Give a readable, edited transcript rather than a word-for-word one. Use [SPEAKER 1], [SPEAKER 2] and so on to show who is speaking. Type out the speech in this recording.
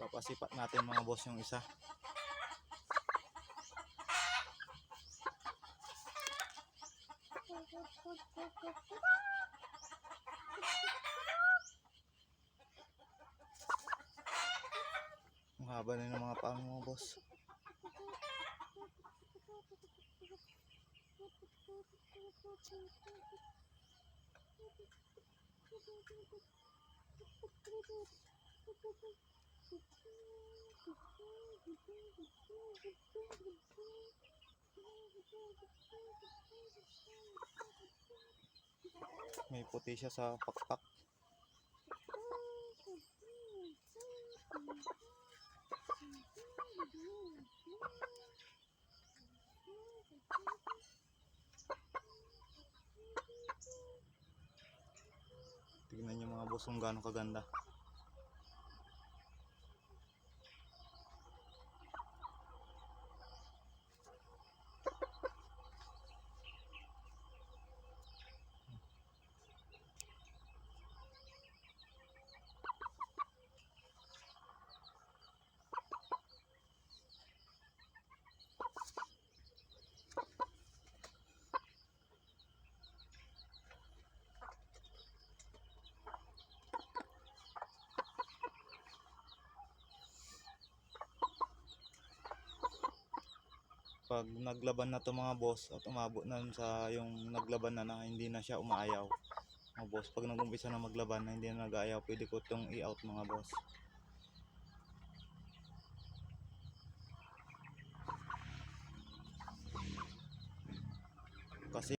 [SPEAKER 1] Papasipat natin mga boss yung isa. Ang haba na ng mga pang mga boss. May puti siya sa pakpak. Tignan niyo mga boss kung gaano kaganda. Pag naglaban na to mga boss at umabot na sa yung naglaban na hindi na siya umaayaw mga boss, pag nag-umpisa na maglaban na hindi na nag-aayaw, pwede ko itong i-out mga boss.